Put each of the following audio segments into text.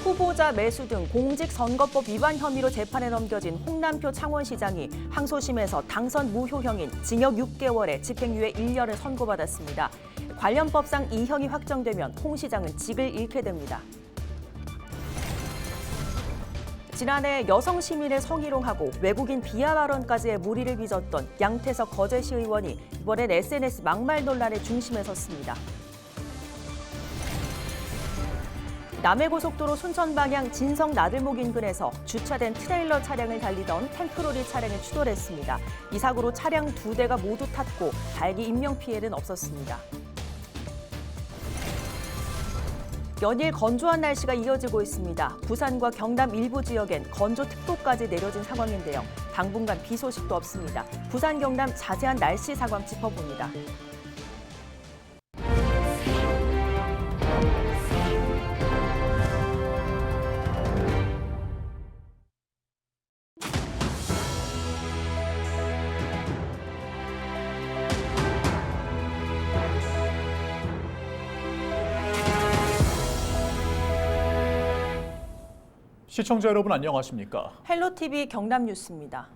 후보자 매수 등 공직선거법 위반 혐의로 재판에 넘겨진 홍남표 창원시장이 항소심에서 당선 무효형인 징역 6개월에 집행유예 1년을 선고받았습니다. 관련 법상 이 형이 확정되면 홍 시장은 직을 잃게 됩니다. 지난해 여성 시민을 성희롱하고 외국인 비하 발언까지의 물의를 빚었던 양태석 거제시 의원이 이번엔 SNS 막말 논란의 중심에 섰습니다. 남해고속도로 순천 방향 진성 나들목 인근에서 주차된 트레일러 차량을 달리던 탱크로리 차량을 추돌했습니다. 이 사고로 차량 2대가 모두 탔고 다행히 인명피해는 없었습니다. 연일 건조한 날씨가 이어지고 있습니다. 부산과 경남 일부 지역엔 건조특보까지 내려진 상황인데요. 당분간 비 소식도 없습니다. 부산, 경남 자세한 날씨 상황 짚어봅니다. 시청자 여러분 안녕하십니까? 헬로티비 경남뉴스입니다.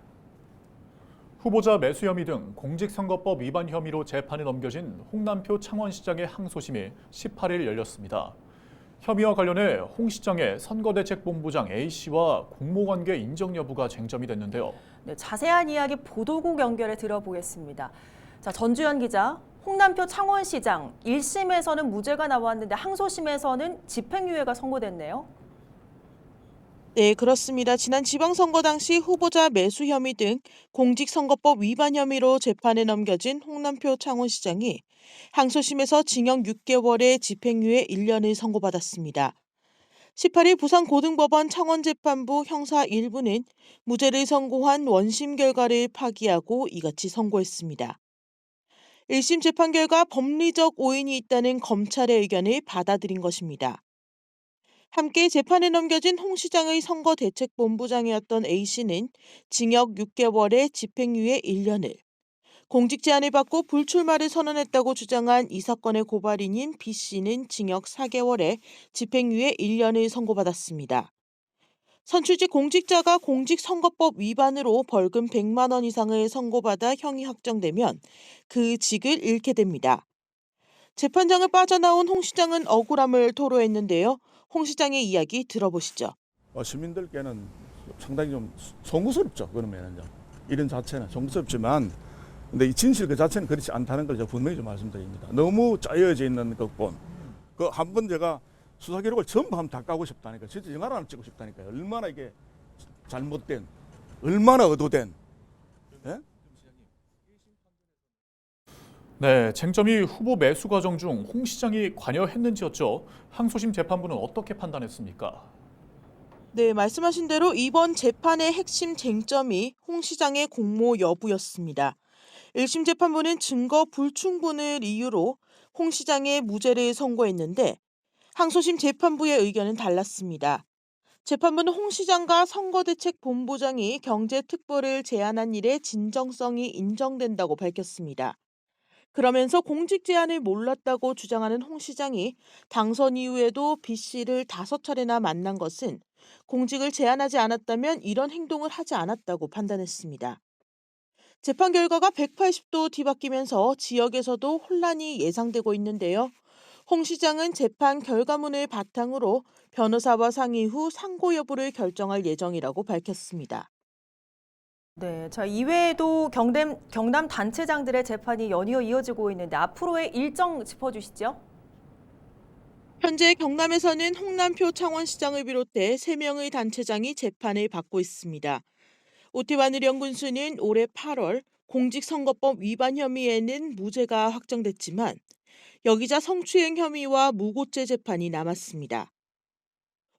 후보자 매수 혐의 등 공직선거법 위반 혐의로 재판에 넘겨진 홍남표 창원시장의 항소심이 18일 열렸습니다. 혐의와 관련해 홍 시장의 선거대책본부장 A씨와 공모관계 인정 여부가 쟁점이 됐는데요. 네, 자세한 이야기 보도국 연결해 들어보겠습니다. 자, 전주현 기자, 홍남표 창원시장 1심에서는 무죄가 나왔는데 항소심에서는 집행유예가 선고됐네요. 네, 그렇습니다. 지난 지방선거 당시 후보자 매수 혐의 등 공직선거법 위반 혐의로 재판에 넘겨진 홍남표 창원시장이 항소심에서 징역 6개월에 집행유예 1년을 선고받았습니다. 18일 부산고등법원 창원재판부 형사 1부는 무죄를 선고한 원심 결과를 파기하고 이같이 선고했습니다. 1심 재판 결과 법리적 오인이 있다는 검찰의 의견을 받아들인 것입니다. 함께 재판에 넘겨진 홍 시장의 선거대책본부장이었던 A씨는 징역 6개월에 집행유예 1년을, 공직 제안을 받고 불출마를 선언했다고 주장한 이 사건의 고발인인 B씨는 징역 4개월에 집행유예 1년을 선고받았습니다. 선출직 공직자가 공직선거법 위반으로 벌금 100만 원 이상을 선고받아 형이 확정되면 그 직을 잃게 됩니다. 재판장을 빠져나온 홍 시장은 억울함을 토로했는데요. 홍 시장의 이야기 들어보시죠. 시민들께는 상당히 좀 송구스럽죠. 그러면은 이런 자체는 송구스럽지만, 근데 이 진실 그 자체는 그렇지 않다는 걸 제가 분명히 좀 말씀드립니다. 너무 짜여져 있는 극본. 그 한 번 제가 수사 기록을 전부 한번 다 까고 싶다니까, 진짜 영화를 하나 찍고 싶다니까요. 얼마나 이게 잘못된, 얼마나 의도된. 예? 네, 쟁점이 후보 매수 과정 중 홍 시장이 관여했는지였죠. 항소심 재판부는 어떻게 판단했습니까? 네, 말씀하신 대로 이번 재판의 핵심 쟁점이 홍 시장의 공모 여부였습니다. 1심 재판부는 증거 불충분을 이유로 홍 시장의 무죄를 선고했는데 항소심 재판부의 의견은 달랐습니다. 재판부는 홍 시장과 선거대책본부장이 경제특보를 제안한 일의 진정성이 인정된다고 밝혔습니다. 그러면서 공직 제안을 몰랐다고 주장하는 홍 시장이 당선 이후에도 B씨를 5차례나 만난 것은 공직을 제안하지 않았다면 이런 행동을 하지 않았다고 판단했습니다. 재판 결과가 180도 뒤바뀌면서 지역에서도 혼란이 예상되고 있는데요. 홍 시장은 재판 결과문을 바탕으로 변호사와 상의 후 상고 여부를 결정할 예정이라고 밝혔습니다. 네, 자, 이외에도 경남 단체장들의 재판이 연이어 이어지고 있는데 앞으로의 일정 짚어주시죠. 현재 경남에서는 홍남표 창원시장을 비롯해 3명의 단체장이 재판을 받고 있습니다. 오태완을 연군수는 올해 8월 공직선거법 위반 혐의에는 무죄가 확정됐지만 여기자 성추행 혐의와 무고죄 재판이 남았습니다.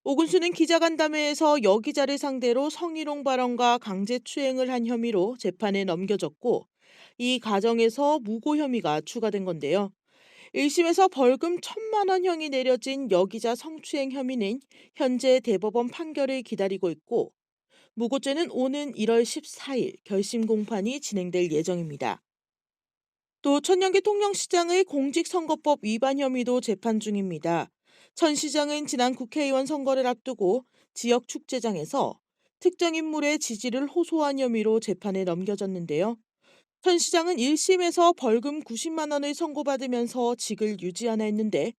오군수는 기자간담회에서 여기자를 상대로 성희롱 발언과 강제추행을 한 혐의로 재판에 넘겨졌고 이 과정에서 무고 혐의가 추가된 건데요. 1심에서 벌금 1,000만 원형이 내려진 여기자 성추행 혐의는 현재 대법원 판결을 기다리고 있고 무고죄는 오는 1월 14일 결심 공판이 진행될 예정입니다. 또 천연기 통영시장의 공직선거법 위반 혐의도 재판 중입니다. 천 시장은 지난 국회의원 선거를 앞두고 지역 축제장에서 특정 인물의 지지를 호소한 혐의로 재판에 넘겨졌는데요. 천 시장은 1심에서 벌금 90만 원을 선고받으면서 직을 유지하나 했는데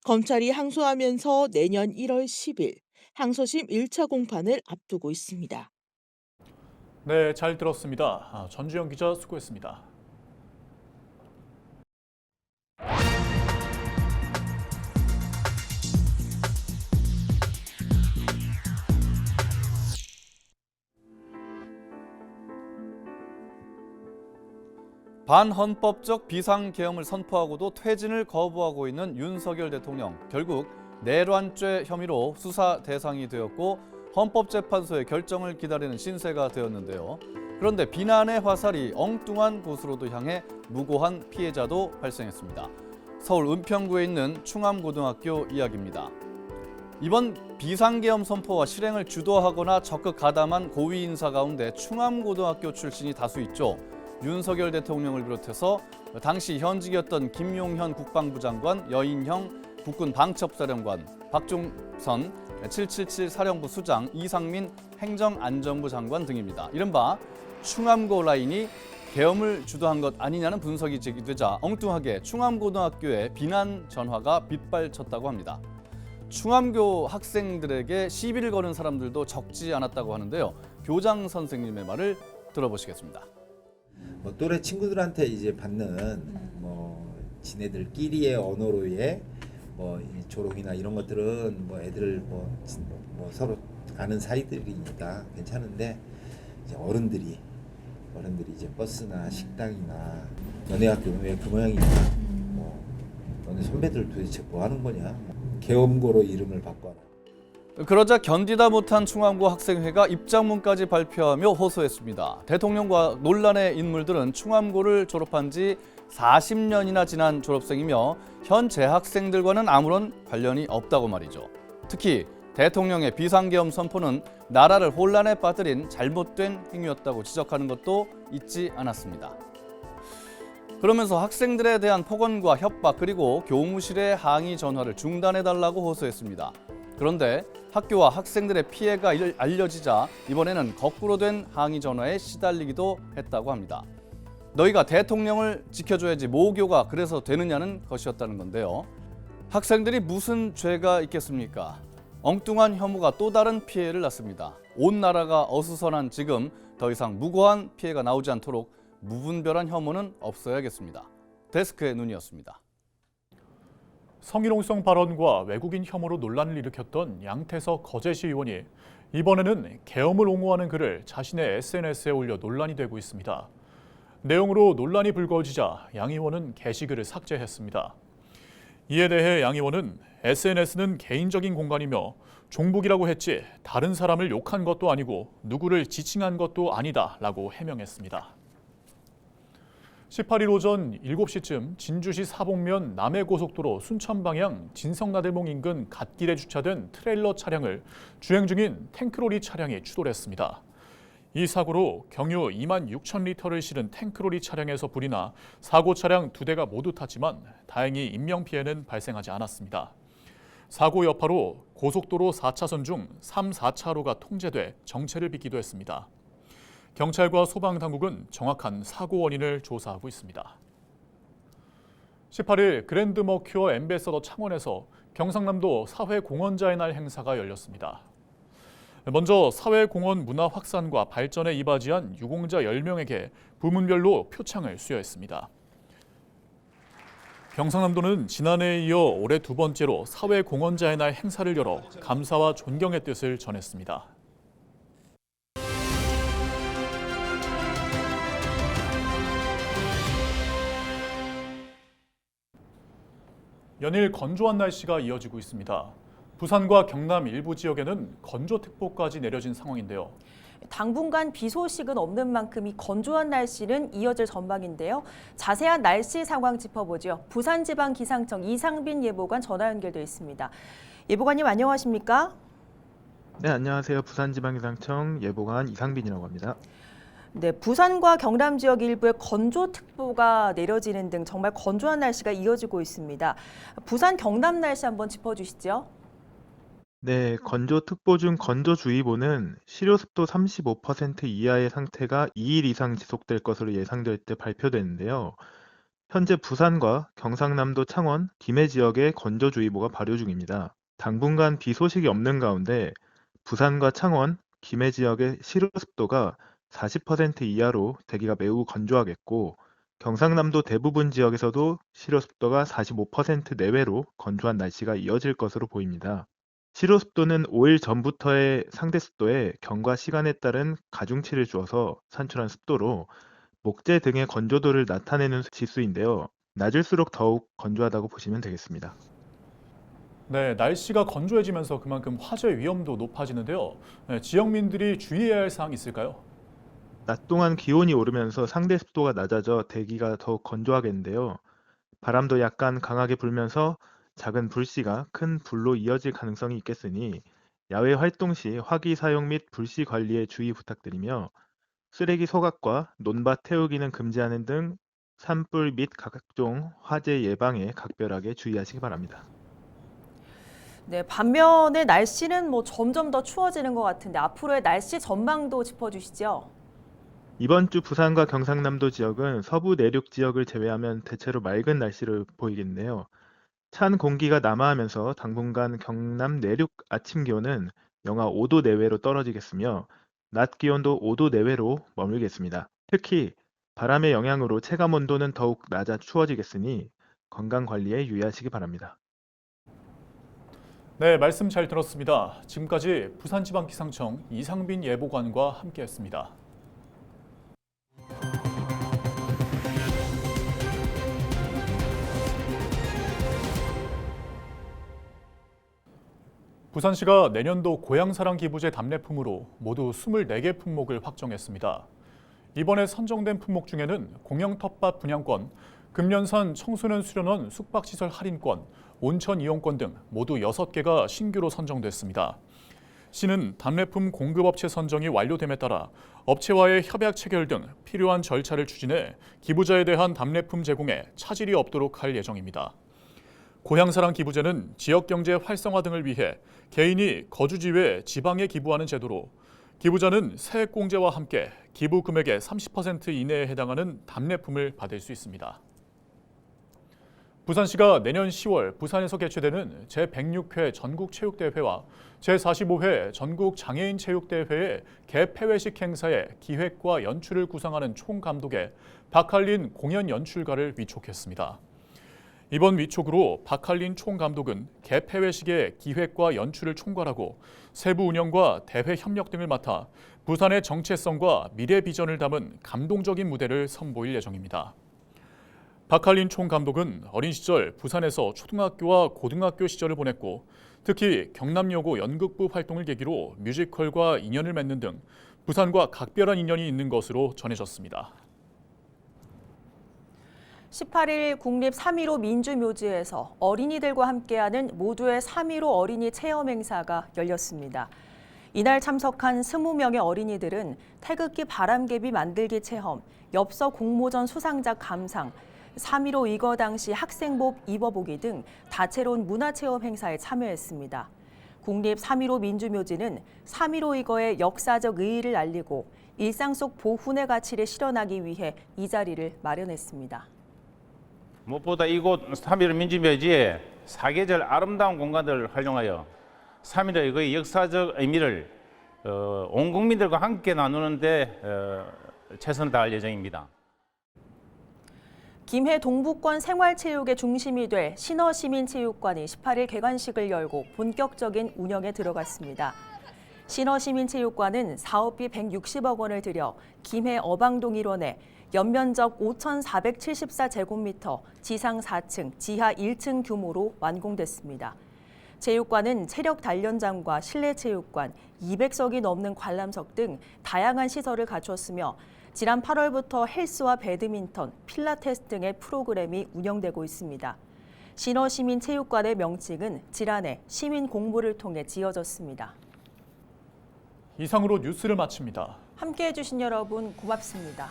검찰이 항소하면서 내년 1월 10일 항소심 1차 공판을 앞두고 있습니다. 네, 잘 들었습니다. 전주영 기자 수고했습니다. 반헌법적 비상계엄을 선포하고도 퇴진을 거부하고 있는 윤석열 대통령. 결국 내란죄 혐의로 수사 대상이 되었고 헌법재판소의 결정을 기다리는 신세가 되었는데요. 그런데 비난의 화살이 엉뚱한 곳으로도 향해 무고한 피해자도 발생했습니다. 서울 은평구에 있는 충암고등학교 이야기입니다. 이번 비상계엄 선포와 실행을 주도하거나 적극 가담한 고위 인사 가운데 충암고등학교 출신이 다수 있죠. 윤석열 대통령을 비롯해서 당시 현직이었던 김용현 국방부 장관, 여인형 국군 방첩사령관, 박종선 777 사령부 수장, 이상민 행정안전부 장관 등입니다. 이른바 충암고 라인이 계엄을 주도한 것 아니냐는 분석이 제기되자 엉뚱하게 충암고등학교에 비난 전화가 빗발쳤다고 합니다. 충암고 학생들에게 시비를 거는 사람들도 적지 않았다고 하는데요. 교장 선생님의 말을 들어보시겠습니다. 뭐 또래 친구들한테 이제 받는 지네들끼리의 언어로의 조롱이나 이런 것들은 애들 서로 아는 사이들이니까 괜찮은데 이제 어른들이 이제 버스나 식당이나 너네 학교는 왜 그 모양이냐, 너네 선배들 도대체 뭐 하는 거냐, 계엄고로 이름을 바꿔라. 그러자 견디다 못한 충암고 학생회가 입장문까지 발표하며 호소했습니다. 대통령과 논란의 인물들은 충암고를 졸업한 지 40년이나 지난 졸업생이며 현 재학생들과는 아무런 관련이 없다고 말이죠. 특히 대통령의 비상계엄 선포는 나라를 혼란에 빠뜨린 잘못된 행위였다고 지적하는 것도 잊지 않았습니다. 그러면서 학생들에 대한 폭언과 협박 그리고 교무실의 항의 전화를 중단해달라고 호소했습니다. 그런데 학교와 학생들의 피해가 알려지자 이번에는 거꾸로 된 항의 전화에 시달리기도 했다고 합니다. 너희가 대통령을 지켜줘야지 모교가 그래서 되느냐는 것이었다는 건데요. 학생들이 무슨 죄가 있겠습니까? 엉뚱한 혐오가 또 다른 피해를 낳습니다. 온 나라가 어수선한 지금 더 이상 무고한 피해가 나오지 않도록 무분별한 혐오는 없어야겠습니다. 데스크의 눈이었습니다. 성희롱성 발언과 외국인 혐오로 논란을 일으켰던 양태석 거제시 의원이 이번에는 계엄을 옹호하는 글을 자신의 SNS에 올려 논란이 되고 있습니다. 내용으로 논란이 불거지자 양 의원은 게시글을 삭제했습니다. 이에 대해 양 의원은 SNS는 개인적인 공간이며 종북이라고 했지 다른 사람을 욕한 것도 아니고 누구를 지칭한 것도 아니다 라고 해명했습니다. 18일 오전 7시쯤 진주시 사복면 남해고속도로 순천 방향 진성나들목 인근 갓길에 주차된 트레일러 차량을 주행 중인 탱크로리 차량이 추돌했습니다. 이 사고로 경유 2만 6천 리터를 실은 탱크로리 차량에서 불이 나 사고 차량 2대가 모두 탔지만 다행히 인명피해는 발생하지 않았습니다. 사고 여파로 고속도로 4차선 중 3, 4차로가 통제돼 정체를 빚기도 했습니다. 경찰과 소방당국은 정확한 사고 원인을 조사하고 있습니다. 18일 그랜드 머큐어 앰베서더 창원에서 경상남도 사회공헌자의 날 행사가 열렸습니다. 먼저 사회공헌 문화 확산과 발전에 이바지한 유공자 10명에게 부문별로 표창을 수여했습니다. 경상남도는 지난해에 이어 올해 두 번째로 사회공헌자의 날 행사를 열어 감사와 존경의 뜻을 전했습니다. 연일 건조한 날씨가 이어지고 있습니다. 부산과 경남 일부 지역에는 건조특보까지 내려진 상황인데요. 당분간 비 소식은 없는 만큼 이 건조한 날씨는 이어질 전망인데요. 자세한 날씨 상황 짚어보죠. 부산지방기상청 이상빈 예보관 전화 연결돼 있습니다. 예보관님 안녕하십니까? 네, 안녕하세요. 부산지방기상청 예보관 이상빈이라고 합니다. 네, 부산과 경남 지역 일부에 건조특보가 내려지는 등 정말 건조한 날씨가 이어지고 있습니다. 부산, 경남 날씨 한번 짚어주시죠. 네, 건조특보 중 건조주의보는 실효습도 35% 이하의 상태가 2일 이상 지속될 것으로 예상될 때 발표되는데요. 현재 부산과 경상남도 창원, 김해 지역에 건조주의보가 발효 중입니다. 당분간 비 소식이 없는 가운데 부산과 창원, 김해 지역의 실효습도가 40% 이하로 대기가 매우 건조하겠고 경상남도 대부분 지역에서도 실효습도가 45% 내외로 건조한 날씨가 이어질 것으로 보입니다. 실효습도는 5일 전부터의 상대습도에 경과 시간에 따른 가중치를 주어서 산출한 습도로 목재 등의 건조도를 나타내는 지수인데요. 낮을수록 더욱 건조하다고 보시면 되겠습니다. 네, 날씨가 건조해지면서 그만큼 화재 위험도 높아지는데요. 네, 지역민들이 주의해야 할 사항이 있을까요? 낮 동안 기온이 오르면서 상대 습도가 낮아져 대기가 더욱 건조하겠는데요. 바람도 약간 강하게 불면서 작은 불씨가 큰 불로 이어질 가능성이 있겠으니 야외 활동 시 화기 사용 및 불씨 관리에 주의 부탁드리며 쓰레기 소각과 논밭 태우기는 금지하는 등 산불 및 각종 화재 예방에 각별하게 주의하시기 바랍니다. 네, 반면에 날씨는 점점 더 추워지는 것 같은데 앞으로의 날씨 전망도 짚어주시죠. 이번 주 부산과 경상남도 지역은 서부 내륙 지역을 제외하면 대체로 맑은 날씨를 보이겠는데요. 찬 공기가 남하하면서 당분간 경남 내륙 아침 기온은 영하 5도 내외로 떨어지겠으며 낮 기온도 5도 내외로 머물겠습니다. 특히 바람의 영향으로 체감 온도는 더욱 낮아 추워지겠으니 건강 관리에 유의하시기 바랍니다. 네, 말씀 잘 들었습니다. 지금까지 부산지방기상청 이상빈 예보관과 함께했습니다. 부산시가 내년도 고향사랑 기부제 답례품으로 모두 24개 품목을 확정했습니다. 이번에 선정된 품목 중에는 공영 텃밭 분양권, 금년산 청소년 수련원 숙박시설 할인권, 온천 이용권 등 모두 6개가 신규로 선정됐습니다. 시는 답례품 공급업체 선정이 완료됨에 따라 업체와의 협약 체결 등 필요한 절차를 추진해 기부자에 대한 답례품 제공에 차질이 없도록 할 예정입니다. 고향사랑 기부제는 지역경제 활성화 등을 위해 개인이 거주지 외 지방에 기부하는 제도로 기부자는 세액공제와 함께 기부 금액의 30% 이내에 해당하는 답례품을 받을 수 있습니다. 부산시가 내년 10월 부산에서 개최되는 제106회 전국체육대회와 제45회 전국장애인체육대회의 개폐회식 행사의 기획과 연출을 구상하는 총감독에 박할린 공연연출가를 위촉했습니다. 이번 위촉으로 박할린 총감독은 개폐회식의 기획과 연출을 총괄하고 세부 운영과 대회 협력 등을 맡아 부산의 정체성과 미래 비전을 담은 감동적인 무대를 선보일 예정입니다. 박할린 총감독은 어린 시절 부산에서 초등학교와 고등학교 시절을 보냈고 특히 경남여고 연극부 활동을 계기로 뮤지컬과 인연을 맺는 등 부산과 각별한 인연이 있는 것으로 전해졌습니다. 18일 국립 3.15 민주묘지에서 어린이들과 함께하는 모두의 3.15 어린이 체험 행사가 열렸습니다. 이날 참석한 20명의 어린이들은 태극기 바람개비 만들기 체험, 엽서 공모전 수상작 감상, 3.15 이거 당시 학생복 입어보기 등 다채로운 문화체험 행사에 참여했습니다. 국립 3.15 민주묘지는 3.15 이거의 역사적 의의를 알리고 일상 속 보훈의 가치를 실현하기 위해 이 자리를 마련했습니다. 무엇보다 이곳 3.15 민주묘지에 사계절 아름다운 공간들을 활용하여 3.15 이거의 역사적 의미를 온 국민들과 함께 나누는 데 최선을 다할 예정입니다. 김해 동부권 생활체육의 중심이 될 신어시민체육관이 18일 개관식을 열고 본격적인 운영에 들어갔습니다. 신어시민체육관은 사업비 160억 원을 들여 김해 어방동 일원에 연면적 5,474제곱미터, 지상 4층, 지하 1층 규모로 완공됐습니다. 체육관은 체력 단련장과 실내 체육관, 200석이 넘는 관람석 등 다양한 시설을 갖췄으며 지난 8월부터 헬스와 배드민턴, 필라테스 등의 프로그램이 운영되고 있습니다. 신어시민체육관의 명칭은 지난해 시민 공모를 통해 지어졌습니다. 이상으로 뉴스를 마칩니다. 함께해 주신 여러분 고맙습니다.